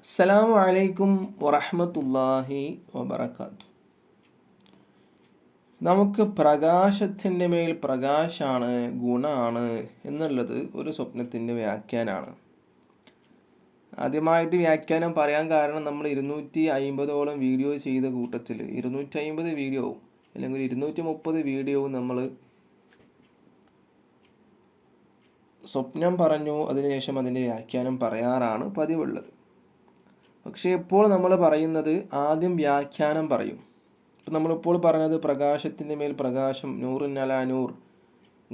അസ്സലാമു അലൈക്കും വറഹ്മത്തുള്ളാഹി വബറകാതുഹു. നമുക്ക് പ്രകാശത്തിൻ്റെ മേൽ പ്രകാശാണ്, ഗുണമാണ് എന്നുള്ളത് ഒരു സ്വപ്നത്തിൻ്റെ വ്യാഖ്യാനമാണ്. ആദ്യമായിട്ട് വ്യാഖ്യാനം പറയാൻ കാരണം നമ്മൾ 250ഓളം വീഡിയോ ചെയ്ത കൂട്ടത്തിൽ 250 വീഡിയോവും അല്ലെങ്കിൽ 230 വീഡിയോവും നമ്മൾ സ്വപ്നം പറഞ്ഞു, അതിനുശേഷം അതിൻ്റെ വ്യാഖ്യാനം പറയാറാണ് പതിവുള്ളത്. പക്ഷേ ഇപ്പോൾ നമ്മൾ പറയുന്നത് ആദ്യം വ്യാഖ്യാനം പറയും. ഇപ്പം നമ്മളിപ്പോൾ പറഞ്ഞത് പ്രകാശത്തിൻ്റെ മേൽ പ്രകാശം, നൂറുൻ അലാ നൂർ,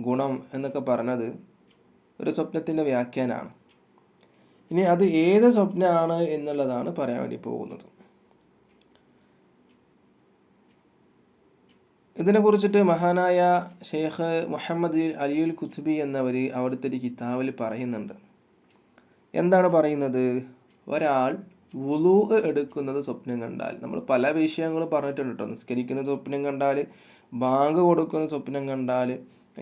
ഗുണം എന്നൊക്കെ പറഞ്ഞത് ഒരു സ്വപ്നത്തിൻ്റെ വ്യാഖ്യാനമാണ്. ഇനി അത് ഏത് സ്വപ്നമാണ് എന്നുള്ളതാണ് പറയാൻ വേണ്ടി പോകുന്നത്. ഇതിനെക്കുറിച്ചിട്ട് മഹാനായ ഷെയ്ഖ് മുഹമ്മദ് അലിയുൽ കുത്തുബി എന്നവർ അവിടുത്തെ ഒരു കിതാബിൽ പറയുന്നുണ്ട്. എന്താണ് പറയുന്നത്? ഒരാൾ വുളൂ എടുക്കുന്നത് സ്വപ്നം കണ്ടാൽ, നമ്മൾ പല വിഷയങ്ങളും പറഞ്ഞിട്ടുണ്ട് കേട്ടോ. നിസ്കരിക്കുന്ന സ്വപ്നം കണ്ടാൽ, ബാങ്ക് കൊടുക്കുന്ന സ്വപ്നം കണ്ടാൽ,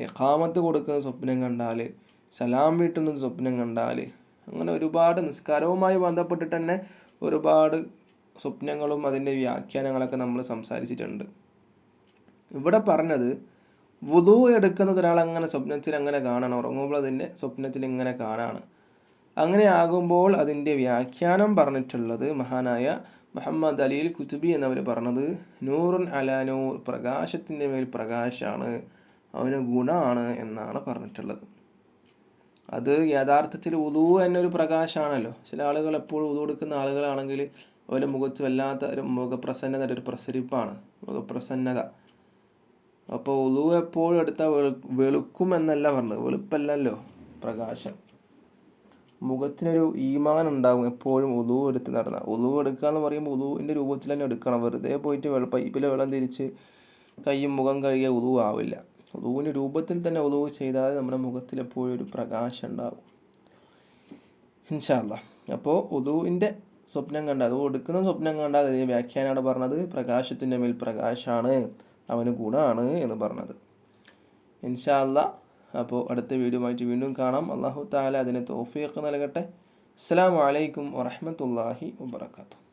ഇഖാമത്ത് കൊടുക്കുന്ന സ്വപ്നം കണ്ടാൽ, സലാം വീട്ടുന്ന സ്വപ്നം കണ്ടാൽ, അങ്ങനെ ഒരുപാട് നിസ്കാരവുമായി ബന്ധപ്പെട്ടിട്ട് തന്നെ ഒരുപാട് സ്വപ്നങ്ങളും അതിൻ്റെ വ്യാഖ്യാനങ്ങളൊക്കെ നമ്മൾ സംസാരിച്ചിട്ടുണ്ട്. ഇവിടെ പറഞ്ഞത് വുളൂ എടുക്കുന്നത് ഒരാൾ അങ്ങനെ സ്വപ്നത്തിൽ അങ്ങനെ കാണണം, ഉറങ്ങുമ്പോൾ അതിൻ്റെ സ്വപ്നത്തിൽ ഇങ്ങനെ കാണാണ്. അങ്ങനെ ആകുമ്പോൾ അതിൻ്റെ വ്യാഖ്യാനം പറഞ്ഞിട്ടുള്ളത് മഹാനായ മുഹമ്മദ് അലിൽ കുത്തുബി എന്നവർ പറഞ്ഞത് നൂറുൻ അലാ നൂർ, പ്രകാശത്തിൻ്റെ മേൽ പ്രകാശമാണ്, അവന് ഗുണമാണ് എന്നാണ് പറഞ്ഞിട്ടുള്ളത്. അത് യഥാർത്ഥത്തിൽ ഉദു എന്നൊരു പ്രകാശമാണല്ലോ. ചില ആളുകൾ എപ്പോഴും ഉദു എടുക്കുന്ന ആളുകളാണെങ്കിൽ അവരുടെ മുഖത്ത് വല്ലാത്ത ഒരു മുഖപ്രസന്നത, ഒരു പ്രസരിപ്പാണ്, മുഖപ്രസന്നത. അപ്പോൾ ഉദു എപ്പോഴും എടുത്താൽ വെളുക്കും എന്നല്ല പറഞ്ഞത്, വെളുപ്പല്ലല്ലോ പ്രകാശം. മുഖത്തിനൊരു ഈമാൻ ഉണ്ടാകും എപ്പോഴും ഉളൂ എടുത്ത് നടന്നാൽ. ഉളൂ എടുക്കുക എന്ന് പറയുമ്പോൾ ഉളൂവിൻ്റെ രൂപത്തിൽ തന്നെ എടുക്കണം. വെറുതെ പോയിട്ട് പൈപ്പിലെ വെള്ളം തിരിച്ച് കൈയും മുഖം കഴുകിയ ഉളൂ ആവില്ല. ഉളൂവിൻ്റെ രൂപത്തിൽ തന്നെ ഉളൂ ചെയ്താൽ നമ്മുടെ മുഖത്തിൽ എപ്പോഴും ഒരു പ്രകാശം ഉണ്ടാകും ഇൻഷാ അല്ലാഹ്. അപ്പോൾ ഉളൂവിൻ്റെ സ്വപ്നം കണ്ടാൽ, അത് എടുക്കുന്ന സ്വപ്നം കണ്ടാൽ അതിന് വ്യാഖ്യാനമാണ് പറഞ്ഞത് പ്രകാശത്തിൻ്റെ മേൽ പ്രകാശമാണ്, അവന് ഗുണമാണ് എന്ന് പറഞ്ഞത്. ഇൻഷാ അല്ലാഹ്. അപ്പോൾ അടുത്ത വീഡിയോ ആയിട്ട് വീണ്ടും കാണാം. അല്ലാഹു തആല അതിന് തൗഫീഖ് നൽകട്ടെ. അസ്സലാമു അലൈക്കും വറഹ്മത്തുള്ളാഹി വബറകാതുഹു.